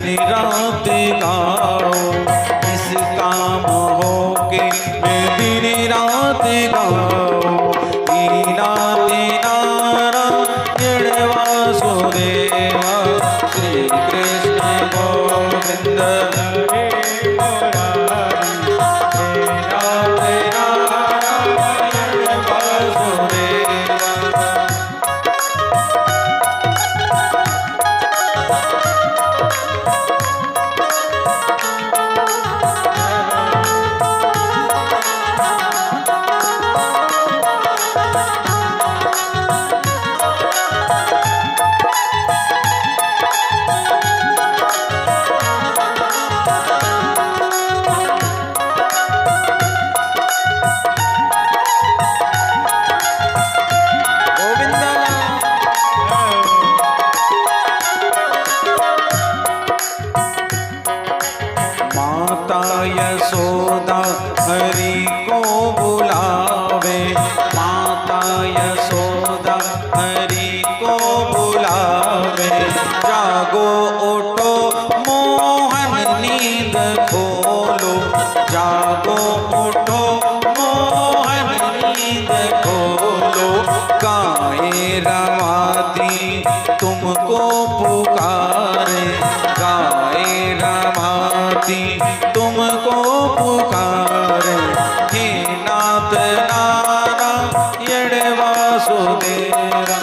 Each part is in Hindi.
रात गाओ इस काम हो के मैं दिन रात गाओ लीला नारायण वासुदेवा श्री कृष्ण गोविंद हरे मुरारी नारायण वासुदेवा। यशोदा हरि को बुलावे माता यशोदा हरि को बुलावे जागो उठो मोहन नींद खोलो जागो उठो मोहन नींद खोलो गाए रमाती तुमको पुकारे गाए रमाती तुमको पुकारे हे नाथ नारायण वासुदेवा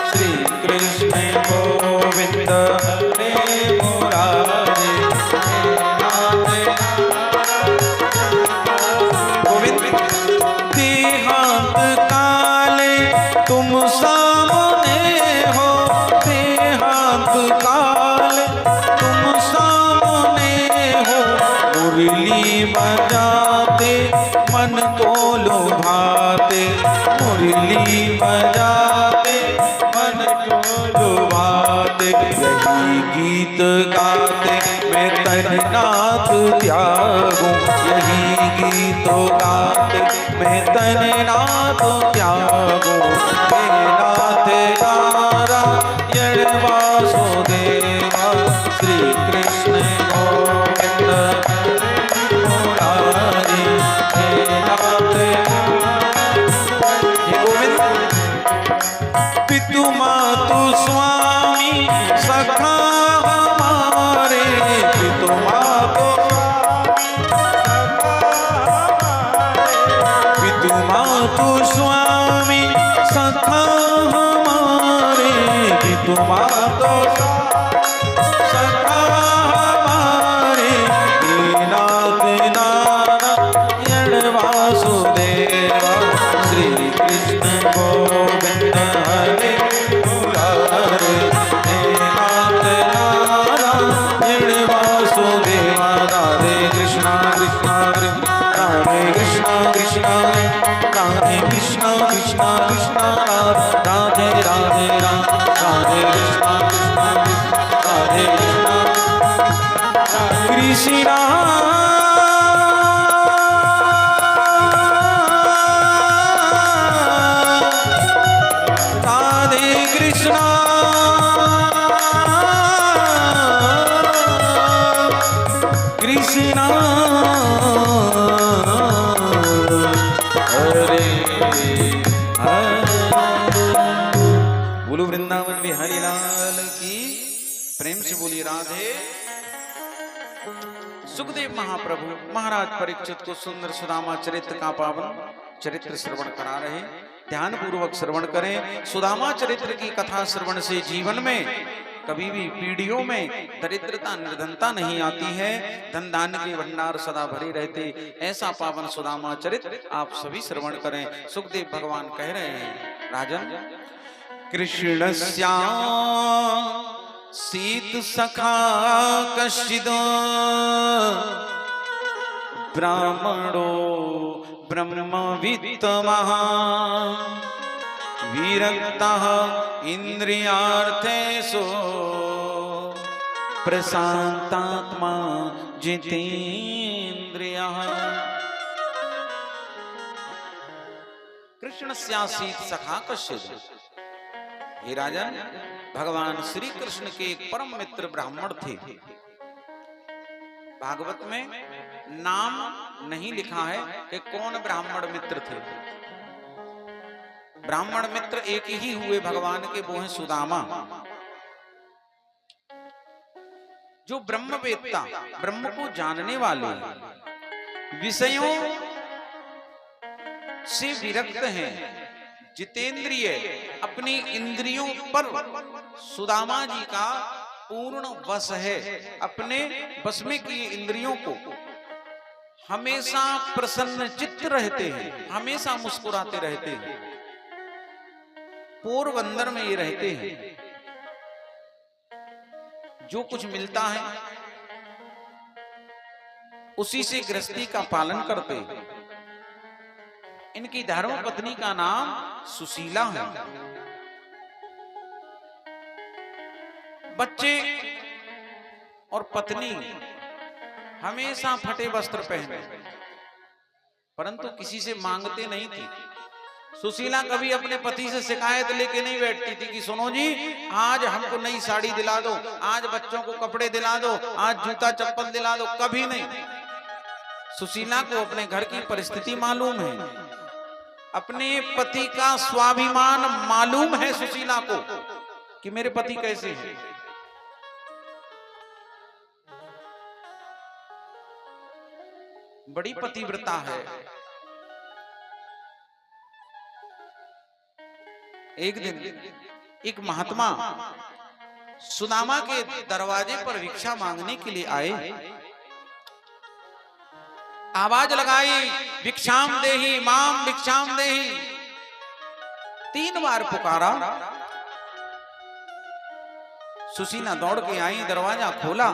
श्री कृष्ण गोविंद हरे मुरारी हे नाथ गोविंद देहांत काले तुम सामने हो देहांत काले तुम सामने हो मुरली बजाते मन को लुभाते मुरली बजाते मन को लुभाते यही गीत गाते मैं तन नाथ त्यागूं यही गीत गाते मैं तन नाथ त्यागूं हे नाथ नारायण वासुदेवा श्री कृष्ण गोविंद पितु मातु स्वामी सखा हमारे पितु मातु स्वामी सखा हमारे पितु मातु सखा हमारे नाथ नारायण वासुदेवा श्री कृष्ण गोविंद हरे मुरारी हे नाथ नारायण वासुदेवा राधे कृष्ण कृष्ण राधे कृष्ण कृष्ण राधे कृष्ण कृष्ण कृष्ण राधे राधे राधे कृष्ण कृष्ण राधे कृष्ण कृष्ण राधे कृष्ण कृष्ण हरे बोलो वृंदावन बिहारी लाल की प्रेम से बोली राधे। सुखदेव महाप्रभु महाराज परीक्षित को सुंदर सुदामा चरित्र का पावन चरित्र श्रवण करा रहे ध्यान पूर्वक श्रवण करें। सुदामा चरित्र की कथा श्रवण से जीवन में कभी भी पीढ़ियों में दरिद्रता निर्धनता नहीं आती है धन धान्य के भंडार सदा भरे रहते ऐसा पावन सुदामा चरित्र आप सभी श्रवण करें। सुखदेव भगवान कह रहे हैं राजन कृष्णस्या सीत सखा कश्चिद ब्राह्मणो ब्रह्मवित्तमः विरक्तः इंद्रियार्थेषु प्रशांतात्मा जितेन्द्रियः। कृष्णस्यासीत सखा कश्चित् हे राजन भगवान श्री कृष्ण के एक परम मित्र ब्राह्मण थे भागवत में नाम नहीं लिखा है कि कौन ब्राह्मण मित्र थे। ब्राह्मण मित्र एक ही हुए भगवान के, वो हैं सुदामा। जो ब्रह्मवेत्ता, ब्रह्म को जानने वाले, विषयों से विरक्त हैं, जितेंद्रिय, अपनी इंद्रियों पर सुदामा जी का पूर्ण वश है। अपने वश में किए इंद्रियों को हमेशा प्रसन्न चित्त रहते हैं, हमेशा मुस्कुराते रहते हैं। पोरबंदर में ये रहते हैं। जो कुछ मिलता है उसी से गृहस्थी का पालन करते। इनकी धर्म पत्नी का नाम सुशीला है। बच्चे और पत्नी हमेशा फटे वस्त्र पहने, परंतु किसी से मांगते नहीं थी। सुशीला कभी अपने पति से शिकायत लेके नहीं बैठती थी कि सुनो जी, आज हमको नई साड़ी दिला दो, आज बच्चों को कपड़े दिला दो, आज जूता चप्पल दिला दो, कभी नहीं। सुशीला को अपने घर की परिस्थिति मालूम है, अपने पति का स्वाभिमान मालूम है सुशीला को कि मेरे पति कैसे हैं। बड़ी पतिव्रता है। एक दिन एक महात्मा सुदामा के दरवाजे पर भिक्षा मांगने के लिए आए। आवाज लगाई, भिक्षाम देहि माम भिक्षाम देहि। 3 बार पुकारा। सुशीला दौड़ के आई, दरवाजा खोला।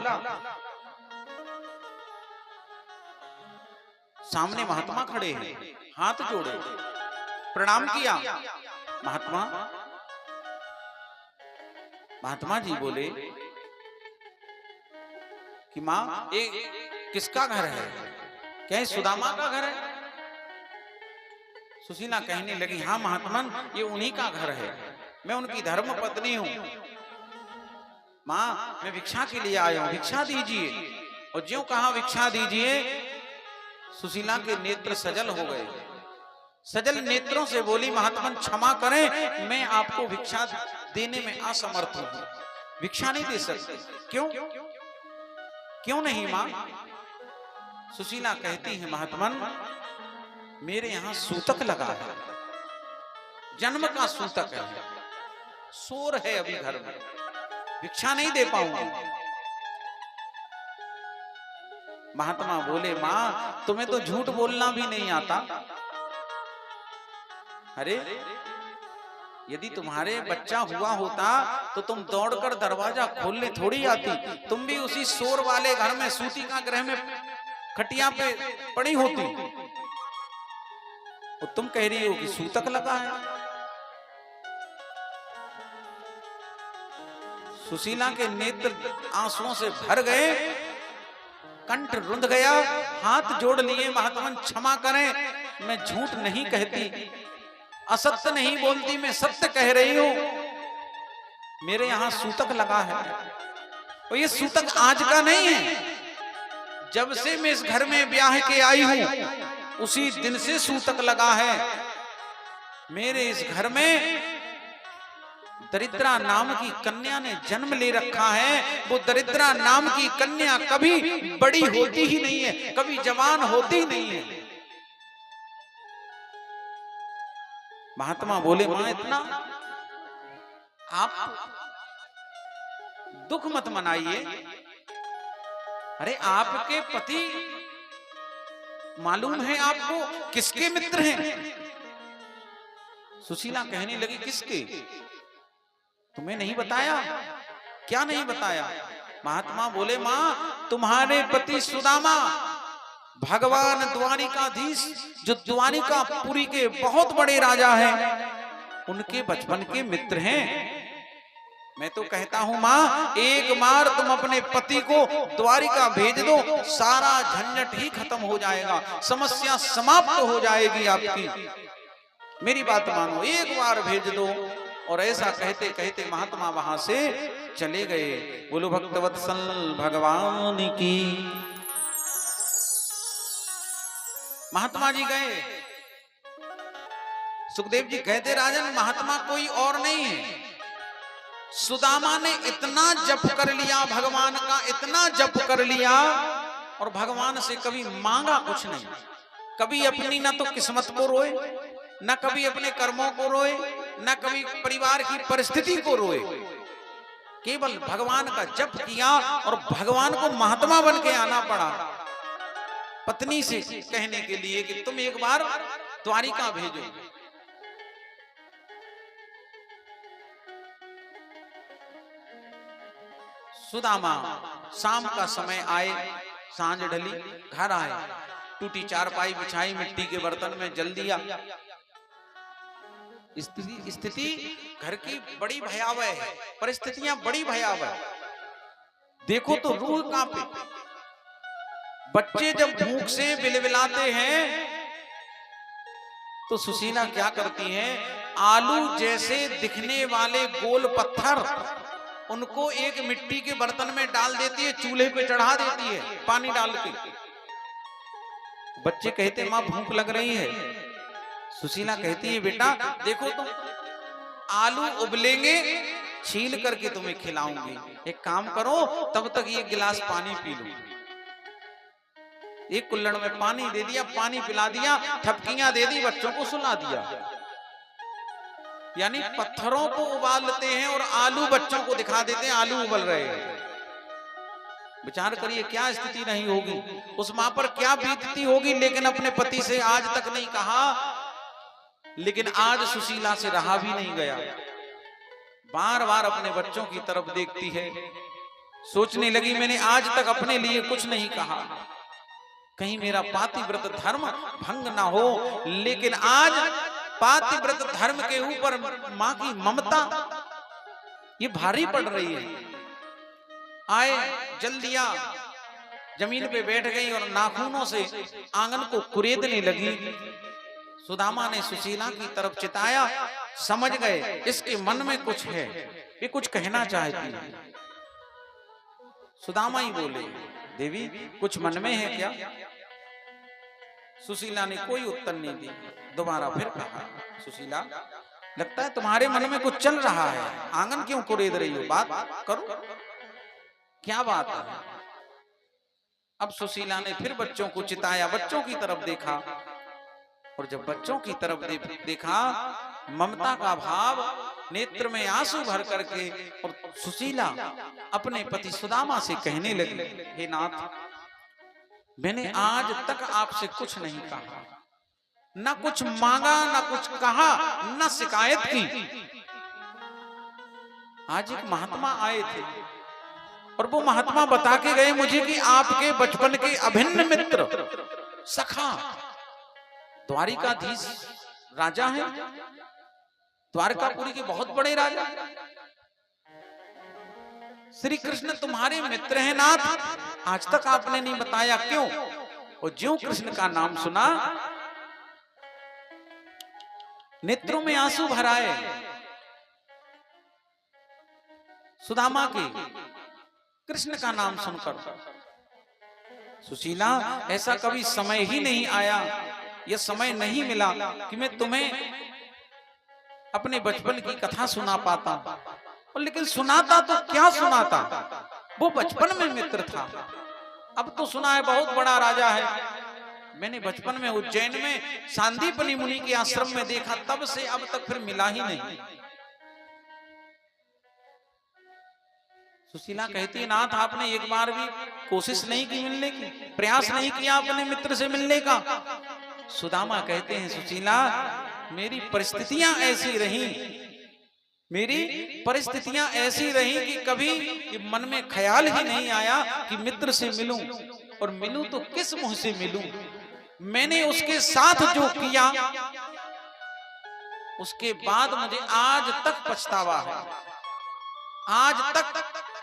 सामने महात्मा खड़े हैं, हाथ जोड़े, प्रणाम किया। महात्मा जी बोले कि मां, ये किसका घर है? क्या सुदामा का घर है? सुशीला कहने लगी, हाँ महात्मन, ये उन्हीं का घर है, मैं उनकी धर्म पत्नी हूं। मां, मैं भिक्षा के लिए आया हूं, भिक्षा दीजिए। और ज्यों कहा भिक्षा दीजिए, सुशीला के नेत्र सजल हो गए। सजल नेत्रों से बोली, महात्मन क्षमा करें, मैं आपको भिक्षा देने में असमर्थ हूं, भिक्षा नहीं दे सकते। क्यों? क्यों नहीं मां? सुशीला कहती है, महात्मन, मेरे यहां सूतक लगा है, जन्म का सूतक है, शोर है अभी घर में, भिक्षा नहीं दे पाऊंगी। महात्मा बोले, मां, तुम्हें तो झूठ बोलना भी नहीं आता। अरे, यदि तुम्हारे बच्चा हुआ होता तो तुम दौड़कर दरवाजा खोलने थोड़ी आती, तुम भी उसी शोर वाले घर में, सूती का गृह में खटिया पे पड़ी होती। और तुम कह रही हो कि सूतक लगा है। सुशीला के नेत्र आंसुओं से भर गए, कंठ रुंध गया, हाथ जोड़ लिए, महात्मन क्षमा करें, मैं झूठ नहीं कहती, असत्य नहीं बोलती, मैं सत्य कह रही हूं। मेरे यहां सूतक लगा है, और ये सूतक आज का नहीं है, जब से मैं इस घर में ब्याह के आई हूं उसी दिन से सूतक लगा है। मेरे इस घर में दरिद्रा नाम की कन्या ने जन्म ले रखा है। वो दरिद्रा नाम की कन्या कभी बड़ी होती ही नहीं है, कभी जवान होती ही नहीं है। महात्मा बोले, मां, इतना आप दुख मत मनाइए। अरे, आपके पति मालूम है आपको किसके मित्र हैं? सुशीला कहने लगी, किसके? तुम्हें नहीं बताया? क्या नहीं बताया? महात्मा बोले, मां, तुम्हारे पति सुदामा भगवान द्वारिकाधीश, जो द्वारिकापुरी के बहुत बड़े राजा हैं, उनके बचपन के मित्र हैं। मैं तो कहता हूं मां, एक बार तुम अपने पति को द्वारिका भेज दो, सारा झंझट ही खत्म हो जाएगा, समस्या समाप्त हो जाएगी आपकी। मेरी बात मानो, एक बार भेज दो। और ऐसा कहते कहते महात्मा वहां से चले गए। बोलो भक्तवत्सल भगवान की। महात्मा जी गए, सुखदेव जी कहते राजन महात्मा कोई और नहीं है, सुदामा ने इतना जप कर लिया भगवान का, इतना जप कर लिया और भगवान से कभी मांगा कुछ नहीं, कभी अपनी ना तो किस्मत को रोए, ना कभी अपने कर्मों को रोए, ना कभी परिवार की परिस्थिति को रोए, केवल भगवान का जप किया और भगवान को महात्मा बन के आना पड़ा पत्नी से कहने के लिए कि तुम एक बार द्वारिका भेजो। सुदामा शाम का समय आए, सांझ ढली, घर आए, टूटी चारपाई बिछाई, मिट्टी के बर्तन में जल दिया। स्थिति घर की बड़ी भयावह है, परिस्थितियां बड़ी भयावह, देखो तो रूह कांपे। बच्चे जब भूख से बिलबिलाते हैं तो सुशीला क्या करती हैं, आलू जैसे दिखने वाले गोल पत्थर उनको एक मिट्टी के बर्तन में डाल देती है, चूल्हे पे चढ़ा देती है पानी डाल के। बच्चे कहते माँ भूख लग रही है। सुशीला कहती है बेटा देखो तुम आलू उबलेंगे, छील करके तुम्हें खिलाऊंगी, एक काम करो तब तक ये गिलास पानी पी लो। एक कुल्हड़ में पानी दे दिया, पानी पिला दिया, ठपकियां दे दी, बच्चों को सुला दिया। यानी पत्थरों को उबालते हैं और आलू बच्चों को दिखा देते हैं आलू उबल रहे हैं। विचार करिए क्या स्थिति नहीं होगी, उस मां पर क्या बीतती होगी। लेकिन अपने पति से आज तक नहीं कहा, लेकिन आज सुशीला से रहा भी नहीं गया, बार बार अपने बच्चों की तरफ देखती है। सोचने लगी मैंने आज तक अपने लिए कुछ नहीं कहा, कहीं मेरा पातिव्रत धर्म भंग ना हो। लेकिन आज पातिव्रत धर्म के ऊपर मां की ममता ये भारी पड़ रही है। आए, जल दिया, जमीन पे बैठ गई और नाखूनों से आंगन को कुरेदने लगी। सुदामा ने सुशीला की तरफ चिताया, समझ गए इसके मन में कुछ है, ये कुछ कहना चाहती है। सुदामा ही बोले देवी कुछ मन में है क्या? सुशीला ने कोई उत्तर नहीं दी। दोबारा फिर कहा सुशीला लगता है तुम्हारे मन में कुछ चल रहा है, आंगन क्यों कुरेद रही हो, बात करो, क्या बात है? अब सुशीला ने फिर बच्चों को चिताया, बच्चों की तरफ देखा और जब बच्चों की तरफ देखा ममता का भाव, नेत्र में आंसू भर करके, और सुशीला अपने पति सुदामा से कहने लगी हे नाथ मैंने आज तक आपसे कुछ नहीं कहा, ना कुछ मांगा, ना कुछ कहा, ना शिकायत की। आज एक महात्मा आए थे और वो महात्मा बता के गए मुझे कि आपके बचपन के अभिन्न मित्र सखा द्वारिकाधीश राजा हैं, द्वारकापुरी के बहुत बड़े राजा श्री कृष्ण तुम्हारे मित्र हैं नाथ, आज तक आपने नहीं बताया क्यों? और ज्यों कृष्ण का नाम सुना नेत्रों में आंसू भर आए। सुदामा के कृष्ण का नाम सुनकर सुशीला ऐसा कभी समय ही नहीं आया, यह समय नहीं मिला कि मैं तुम्हें अपने बचपन की कथा सुना पाता, और लेकिन सुनाता तो क्या सुनाता, वो बचपन में मित्र था, अब तो सुना है बहुत बड़ा राजा है। मैंने बचपन में उज्जैन में सांदीपनि मुनि के आश्रम में देखा, तब से अब तक फिर मिला ही नहीं। सुशीला कहती है नाथ आपने एक बार भी कोशिश नहीं की मिलने की, प्रयास नहीं किया अपने मित्र से मिलने का। सुदामा कहते हैं सुशीला मेरी परिस्थितियां ऐसी रही, मेरी परिस्थितियां ऐसी रही कि कभी मन में ख्याल ही नहीं आया कि मित्र से मिलूं, और मिलूं तो किस मुंह से मिलूं। मैंने उसके साथ जो किया उसके बाद मुझे आज तक पछतावा है, आज तक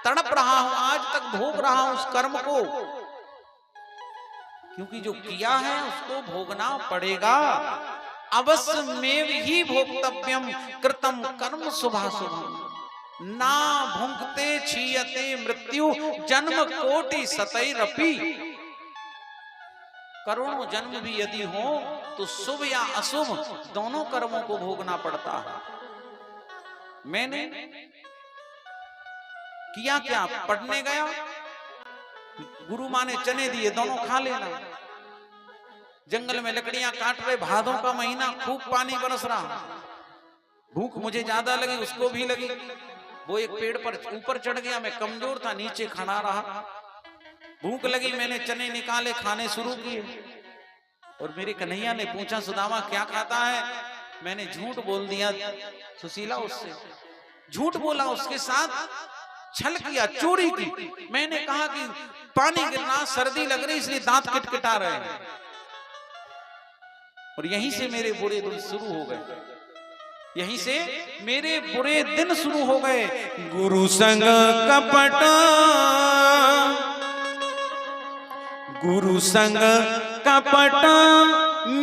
तड़प रहा हूं, आज तक भोग रहा हूं उस कर्म को, क्योंकि जो किया है उसको भोगना पड़ेगा। अवश्य में ही भोक्तव्यम कृतम कर्म शुभाशुभम, ना भुंक्ते क्षीयते मृत्यु जन्म कोटि सतैरपि। करोड़ों जन्म भी यदि हो तो शुभ या अशुभ दोनों कर्मों को भोगना पड़ता है। मैंने किया क्या, पढ़ने गया, गुरु माँ ने चने दिए, दोनों खा लेना। जंगल में लकड़ियां काट रहे, भादों का महीना, खूब पानी बरस रहा, भूख मुझे ज्यादा लगी, उसको भी लगी। वो एक पेड़ पर ऊपर चढ़ गया, मैं कमजोर था, नीचे खड़ा रहा। भूख लगी, मैंने चने निकाले, खाने शुरू किए। और मेरे कन्हैया ने पूछा, सुदामा क्या खाता है? मैंने झूठ बोल दिया सुशीला, उससे झूठ बोला, उसके साथ छल किया, चोरी की। मैंने कहा कि पानी गिरना, सर्दी लग रही इसलिए दांत किटकिटा रहे हैं। और यहीं से मेरे बुरे दिन शुरू हो गए, यहीं से मेरे बुरे दिन शुरू हो गए। गुरु संग कपट, गुरु संग कपट,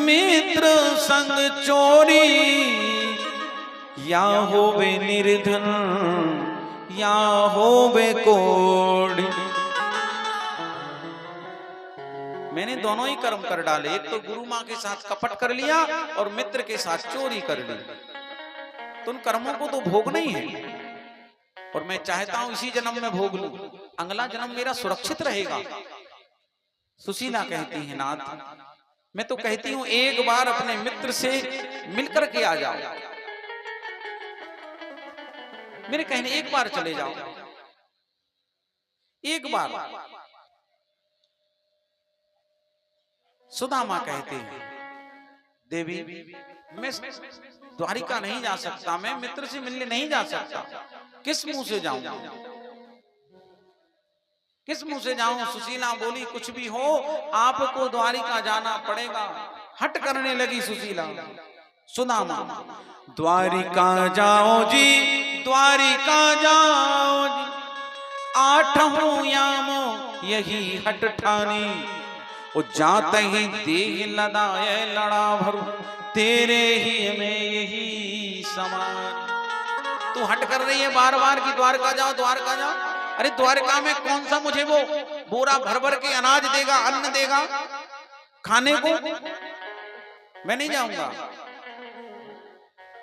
मित्र संग चोरी, या होवे निर्धन या होवे कोढ़ी। मैंने दोनों ही कर्म कर डाले, एक तो गुरु माँ के साथ कपट कर लिया और मित्र के साथ चोरी कर ली। तो उन कर्मों को तो भोगना ही है, और मैं चाहता हूं इसी जन्म में भोग लूं, अगला जन्म मेरा सुरक्षित रहेगा। सुशीला कहती है, नाथ मैं तो कहती हूं एक बार अपने मित्र से मिलकर के आ जाओ, मेरे कहने एक बार चले जाओ, एक बार। सुदामा कहते हैं, देवी मैं द्वारिका नहीं जा सकता, मैं मित्र से मिलने नहीं जा सकता, किस मुंह से जाऊं, किस मुंह से जाऊं? सुशीला बोली, कुछ भी हो आपको द्वारिका जाना पड़ेगा। हट करने लगी सुशीला। सुदामा, द्वारिका जाओ जी, द्वारिका जाओ जी, आठों यामो यही हट ठानी, वो जाते ही देह लदाए लड़ा भरू, तेरे ही में यही समान। तू हट कर रही है बार बार की द्वारका जाओ, द्वारका जाओ। अरे द्वारका में कौन सा मुझे वो बोरा भर भर के अनाज देगा, अन्न देगा खाने को? मैं नहीं जाऊंगा,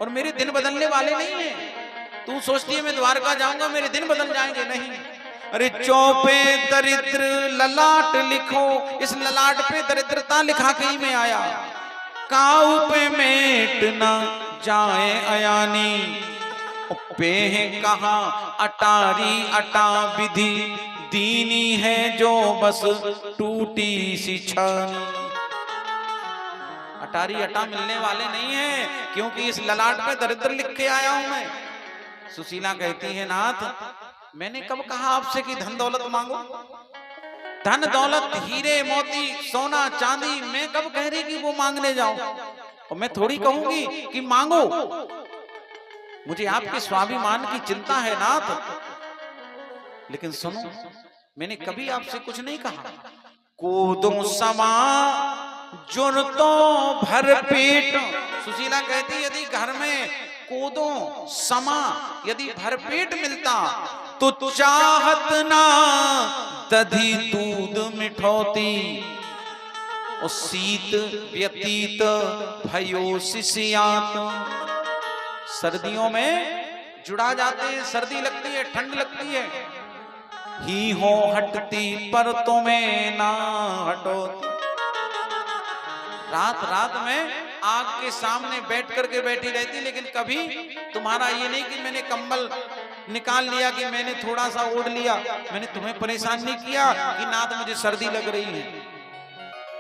और मेरे दिन बदलने वाले नहीं है। तू सोचती है मैं द्वारका जाऊंगा मेरे दिन बदल जाएंगे? नहीं। अरे चौपे दरिद्र ललाट लिखो, इस ललाट पे दरिद्रता लिखा के ही मैं आया। काऊ पे मेट ना जाए अयानी, पेह कहा अटारी अटा विधि, दीनी है जो बस टूटी सी छानी। अटारी अटा मिलने वाले नहीं है, क्योंकि इस ललाट पे दरिद्र लिख के आया हूं मैं। सुशीला कहती है, नाथ मैंने कब कहा आपसे कि धन दौलत मांगो? धन दौलत, हीरे मोती, सोना चांदी, मैं कब कह रही कि वो मांगने जाओ? और मैं थोड़ी कहूंगी कि मांगो, मुझे आपके स्वाभिमान की चिंता है नाथ। लेकिन सुनो, मैंने कभी आपसे कुछ नहीं कहा। कोदो समा जुर तो भर पेट। सुशीला कहती, यदि घर में कोदो समा यदि भरपेट मिलता तो चाहत ना दधी दूध मिठौती, और शीत व्यतीत भयो शिष्यात। सर्दियों में जुड़ा जाते हैं, सर्दी लगती है, ठंड लगती है, ही हो हटती पर तुम्हें ना हटोती। रात रात में आग के सामने बैठ करके बैठी रहती, लेकिन कभी तुम्हारा ये नहीं कि मैंने कंबल निकाल लिया, कि मैंने थोड़ा सा ओढ़ लिया, मैंने तुम्हें परेशान नहीं किया कि नाथ मुझे सर्दी लग रही है।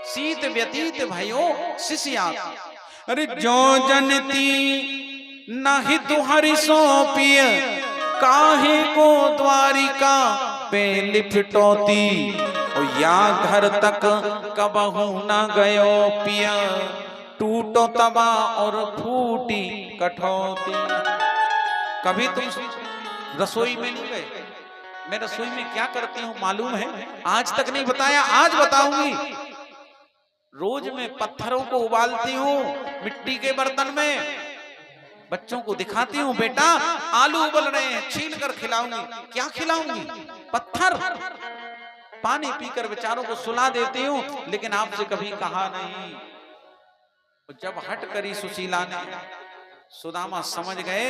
शीत व्यतीत भयो शिष्यात। अरे जो जनती नहीं तुहरी सौंपिय, काहे को द्वारिका पे लिपटोती, और या घर तक कबहू न गयो पिया, टूटो तबा और फूटी कठौती। कभी तुम रसोई में नहीं गए? मैं रसोई में क्या करती हूँ मालूम है? आज तक नहीं बताया, आज बताऊंगी। रोज मैं पत्थरों को उबालती हूँ मिट्टी के बर्तन में, बच्चों को दिखाती हूँ, बेटा आलू उबल रहे हैं, छील कर खिलाऊंगी। क्या खिलाऊंगी? पत्थर। पानी पीकर बेचारों को सुला देती हूँ, लेकिन आपसे कभी कहा नहीं। जब हट करी सुशीला ने, सुदामा समझ गए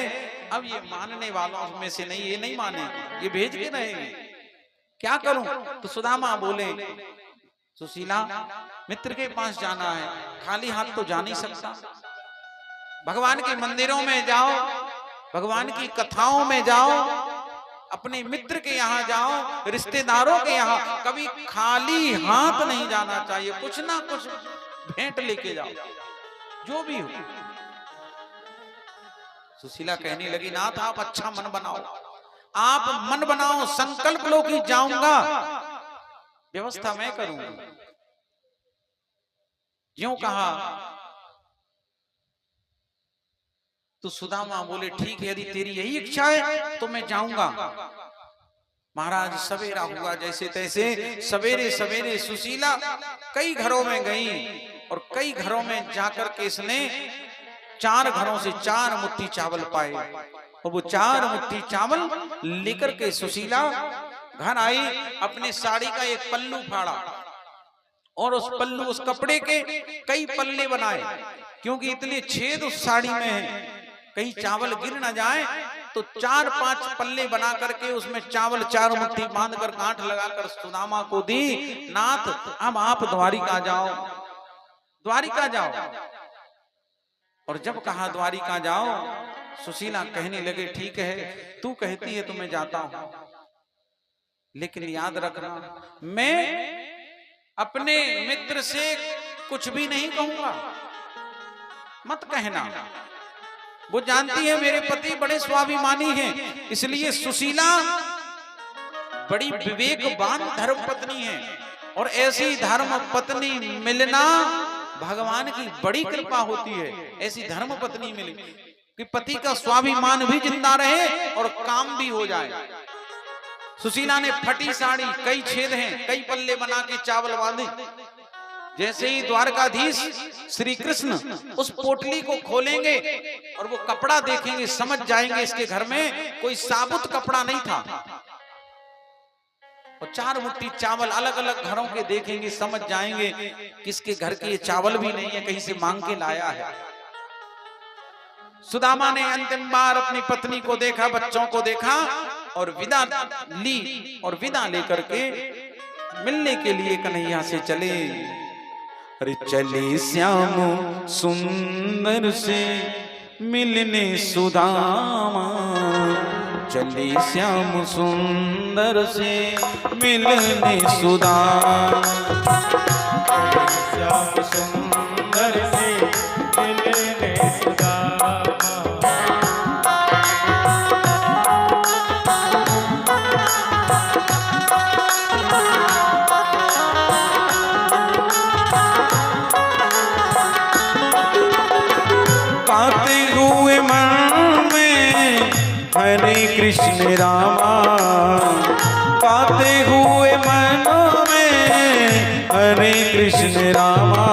अब ये मानने वालों में से नहीं, ये नहीं माने, ये भेज के रहेंगे, क्या करूं? तो सुदामा बोले, सुशीला मित्र के पास जाना है, खाली हाथ तो जा नहीं सकता। भगवान के मंदिरों में जाओ, भगवान की कथाओं में जाओ, अपने मित्र के यहाँ जाओ, रिश्तेदारों के यहाँ, कभी खाली हाथ नहीं जाना चाहिए, कुछ ना कुछ भेंट लेके जाओ, जो भी हो। सुशीला कहने लगी, नाथ आप अच्छा मन बनाओ, आप मन बनाओ, संकल्प लो कि जाऊंगा, व्यवस्था मैं करूंगा। ज्यों कहा तो सुदामा बोले, ठीक है यदि तेरी यही इच्छा है तो मैं जाऊंगा। महाराज सवेरा हुआ, जैसे तैसे सवेरे सवेरे सुशीला कई घरों में गई और कई घरों में जाकर के इसने 4 घरों से 4 मुट्ठी चावल पाए और वो 4 मुट्ठी चावल लेकर के सुशीला घर आई। अपने साड़ी का एक पल्लू फाड़ा और उस पल्लू, उस कपड़े के कई पल्ले बनाए, क्योंकि इतने छेद उस साड़ी में है, कहीं चावल गिर ना जाए, तो 4-5 पल्ले बना करके उसमें चावल 4 मुट्ठी बांधकर गांठ लगाकर सुदामा को दी। नाथ अब आप द्वारिका जाओ, द्वारिका जाओ। और जब कहा द्वारिका जाओ, सुशीला कहने लगे, ठीक है तू कहती है तो मैं जाता हूं, लेकिन याद रखना मैं अपने मित्र से कुछ भी नहीं कहूंगा, मत कहना। वो जानती है मेरे पति बड़े स्वाभिमानी हैं, इसलिए सुशीला बड़ी विवेकवान धर्म पत्नी है और ऐसी धर्म पत्नी मिलना भगवान की बड़ी कृपा होती है। ऐसी धर्म पत्नी मिली कि पति का स्वाभिमान भी जिंदा रहे और काम भी हो जाए। सुशीला ने फटी साड़ी, कई छेद हैं, कई पल्ले बना के चावल बांधे। जैसे ही द्वारकाधीश श्री कृष्ण उस पोटली को खोलेंगे और वो कपड़ा देखेंगे, समझ जाएंगे इसके घर में कोई साबुत कपड़ा नहीं था। और 4 मुट्ठी चावल अलग अलग घरों के देखेंगे, समझ जाएंगे किसके घर के ये चावल भी नहीं है, कहीं से मांग के लाया है। सुदामा ने अंतिम बार अपनी पत्नी को देखा, बच्चों को देखा और विदा ली और विदा लेकर के मिलने के लिए कन्हैया से चले। अरे चले श्याम सुंदर से मिलने सुदामा, चले श्याम सुंदर से मिलने सुदामा, श्याम सुंदर से मिलने सुदामा। हरे कृष्ण रामा, पाते हुए मन में हरे कृष्ण रामा।